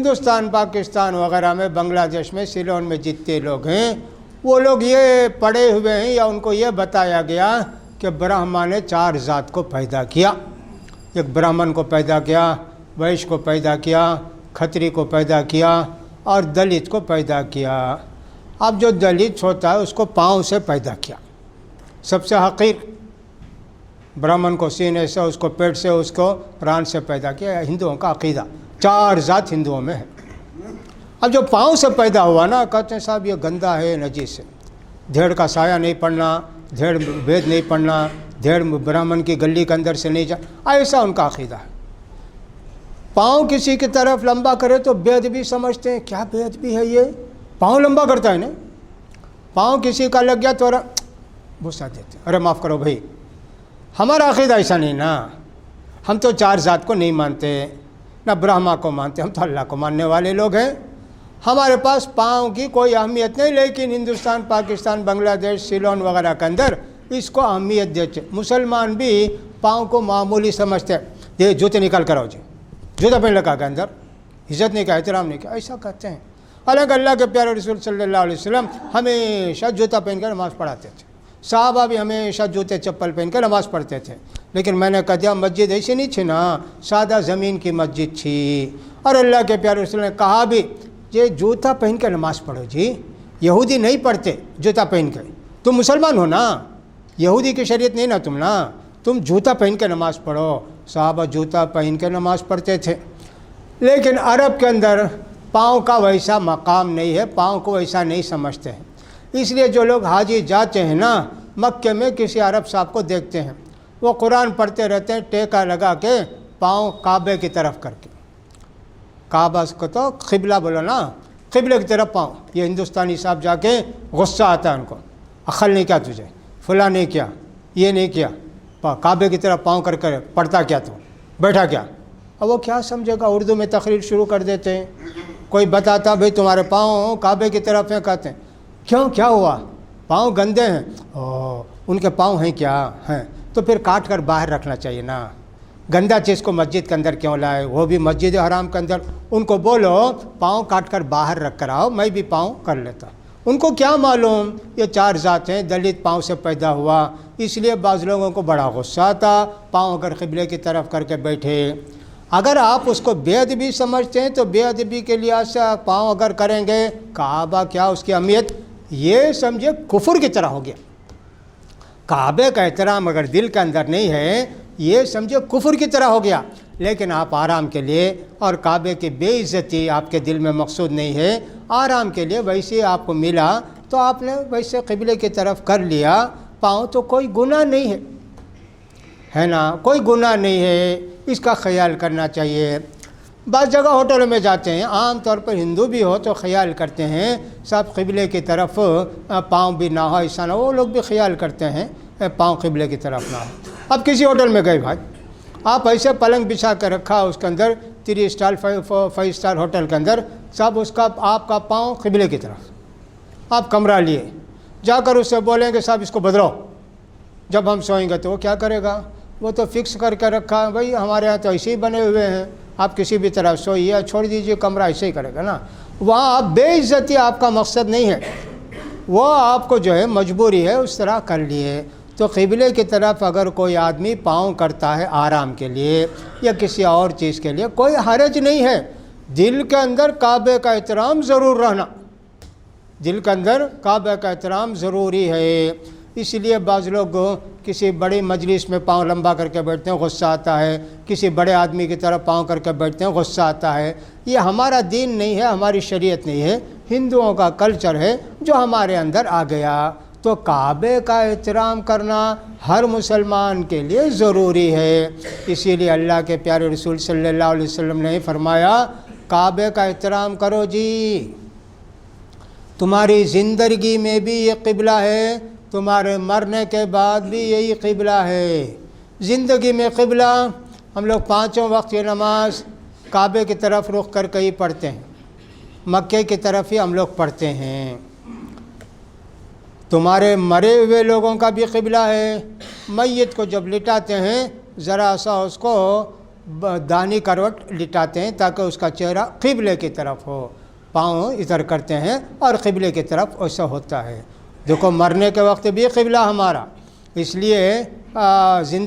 ہندوستان، پاکستان وغیرہ میں، بنگلہ دیش میں، سیلون میں جتنے لوگ ہیں وہ لوگ یہ پڑھے ہوئے ہیں یا ان کو یہ بتایا گیا کہ برہما نے 4 ذات کو پیدا کیا. ایک برہمن کو پیدا کیا، ویش کو پیدا کیا، کھتری کو پیدا کیا اور دلت کو پیدا کیا. اب جو دلت ہوتا ہے اس کو پاؤں سے پیدا کیا، سب سے حقیر. برہمن کو سینے سے، اس کو پیٹ سے، اس کو پران سے پیدا کیا. ہندوؤں کا عقیدہ 4 ذات ہندوؤں میں ہے. اب جو پاؤں سے پیدا ہوا نا، کہتے ہیں صاحب یہ گندا ہے، نجیس ہے. دھیڑ کا سایہ نہیں پڑنا، دھیڑ وید نہیں پڑھنا، دھیڑ برہمن کی گلی کے اندر سے نہیں جا، ایسا ان کا عقیدہ ہے. پاؤں کسی کی طرف لمبا کرے تو بے ادبی سمجھتے ہیں. کیا بے ادبی ہے یہ؟ پاؤں لمبا کرتا ہے نا. پاؤں کسی کا لگ گیا تو غصہ دیتے، ارے معاف کرو بھائی. ہمارا عقیدہ ایسا نہیں نا. ہم تو 4 ذات کو نہیں مانتے، نہ برہما کو مانتے، ہم تو اللہ کو ماننے والے لوگ ہیں. ہمارے پاس پاؤں کی کوئی اہمیت نہیں، لیکن ہندوستان، پاکستان، بنگلہ دیش، سیلون وغیرہ کے اندر اس کو اہمیت دیتے. مسلمان بھی پاؤں کو معمولی سمجھتے ہیں. یہ جوتے نکال کر آؤ جی، جوتا پہن لگا کے اندر، عزت نہیں کیا، احترام نہیں کیا، ایسا کہتے ہیں. حالانکہ اللہ کے پیارے رسول صلی اللہ علیہ وسلم ہمیشہ جوتا پہن کر نماز پڑھاتے تھے. صحابہ بھی ہمیشہ جوتے چپل پہن کر نماز پڑھتے تھے. لیکن میں نے کہا دیا مسجد ایسی نہیں تھی نا، سادہ زمین کی مسجد تھی. اور اللہ کے پیارے رسول نے کہا بھی یہ جوتا پہن کے نماز پڑھو جی. یہودی نہیں پڑھتے جوتا پہن کے، تم مسلمان ہو نا، یہودی کی شریعت نہیں نا تم نا، تم جوتا پہن کے نماز پڑھو. صحابہ جوتا پہن کے نماز پڑھتے تھے. لیکن عرب کے اندر پاؤں کا ویسا مقام نہیں ہے، پاؤں کو ویسا نہیں سمجھتے ہیں. اس لیے جو لوگ حاجی جاتے ہیں نا، مکے میں کسی عرب صاحب کو دیکھتے ہیں وہ قرآن پڑھتے رہتے ہیں ٹیکا لگا کے، پاؤں کعبے کی طرف کر کے. کعبہ کو تو قبلہ بولو نا، قبلے کی طرف پاؤں. یہ ہندوستانی صاحب جا کے غصہ آتا ہے ان کو، عقل نہیں کیا تجھے، فلاں نہیں کیا، یہ نہیں کیا، کعبے کی طرف پاؤں کر کر پڑھتا کیا تو بیٹھا کیا. اب وہ کیا سمجھے گا، اردو میں تقریر شروع کر دیتے ہیں. کوئی بتاتا بھئی تمہارے پاؤں کعبے کی طرف ہیں، کہتے ہیں کیوں، کیا ہوا، پاؤں گندے ہیں. ان کے پاؤں ہیں کیا ہیں تو پھر کاٹ کر باہر رکھنا چاہیے نا. گندا چیز کو مسجد کے اندر کیوں لائے، وہ بھی مسجد حرام کے اندر. ان کو بولو پاؤں کاٹ کر باہر رکھ کر آؤ، میں بھی پاؤں کر لیتا. ان کو کیا معلوم یہ 4 ذات ہیں، دلت پاؤں سے پیدا ہوا. اس لیے بعض لوگوں کو بڑا غصہ آتا، پاؤں اگر قبلے کی طرف کر کے بیٹھے. اگر آپ اس کو بے ادبی سمجھتے ہیں تو بے ادبی کے لحاظ سے پاؤں اگر کریں گے، کعبہ کیا اس کی اہمیت، یہ سمجھے کفر کی طرح ہو گیا. کعبے کا احترام اگر دل کے اندر نہیں ہے، یہ سمجھے کفر کی طرح ہو گیا. لیکن آپ آرام کے لیے، اور کعبے کی بے عزتی آپ کے دل میں مقصود نہیں ہے، آرام کے لیے ویسے آپ کو ملا تو آپ نے ویسے قبلے کی طرف کر لیا پاؤں، تو کوئی گناہ نہیں ہے نا، کوئی گناہ نہیں ہے. اس کا خیال کرنا چاہیے. بعض جگہ ہوٹلوں میں جاتے ہیں، عام طور پر ہندو بھی ہو تو خیال کرتے ہیں سب قبلے کی طرف پاؤں بھی نہ ہو، ایسا نہ ہو. وہ لوگ بھی خیال کرتے ہیں پاؤں قبلے کی طرف نہ ہو. اب کسی ہوٹل میں گئے بھائی، آپ ایسے پلنگ بچھا کے رکھا اس کے اندر 3 اسٹار 5 اسٹار ہوٹل کے اندر، سب اس کا آپ کا پاؤں قبلے کی طرف. آپ کمرہ لیے، جا کر اس سے بولیں گے صاحب اس کو بدلو، جب ہم سوئیں گے تو وہ کیا کرے گا، وہ تو فکس کر کے رکھا ہے بھائی، ہمارے یہاں تو ایسے ہی بنے ہوئے ہیں، آپ کسی بھی طرح سوئیے، چھوڑ دیجئے، کمرہ ایسے ہی کرے گا نا. وہاں آپ بے عزتی آپ کا مقصد نہیں ہے، وہ آپ کو جو ہے مجبوری ہے اس طرح کر لیے. تو قبلے کی طرف اگر کوئی آدمی پاؤں کرتا ہے آرام کے لیے یا کسی اور چیز کے لیے، کوئی حرج نہیں ہے. دل کے اندر کعبے کا احترام ضرور رہنا، دل کے اندر کعبے کا احترام ضروری ہے. اس لیے بعض لوگ کسی بڑی مجلس میں پاؤں لمبا کر کے بیٹھتے ہیں، غصہ آتا ہے. کسی بڑے آدمی کی طرف پاؤں کر کے بیٹھتے ہیں، غصہ آتا ہے. یہ ہمارا دین نہیں ہے، ہماری شریعت نہیں ہے، ہندوؤں کا کلچر ہے جو ہمارے اندر آ گیا. تو کعبے کا احترام کرنا ہر مسلمان کے لیے ضروری ہے. اسی لیے اللہ کے پیارے رسول صلی اللہ علیہ وسلم نے فرمایا کعبے کا احترام کرو جی. تمہاری زندگی میں بھی یہ قبلہ ہے، تمہارے مرنے کے بعد بھی یہی قبلہ ہے. زندگی میں قبلہ ہم لوگ 5 وقت کی نماز کعبے کی طرف رخ کر کے ہی پڑھتے ہیں، مکے کی طرف ہی ہم لوگ پڑھتے ہیں. تمہارے مرے ہوئے لوگوں کا بھی قبلہ ہے. میت کو جب لٹاتے ہیں ذرا سا اس کو دانی کروٹ لٹاتے ہیں تاکہ اس کا چہرہ قبلے کی طرف ہو، پاؤں ادھر کرتے ہیں اور قبلے کی طرف ایسا ہوتا ہے۔ دیکھو مرنے کے وقت بھی قبلہ ہمارا، اس لیے زندہ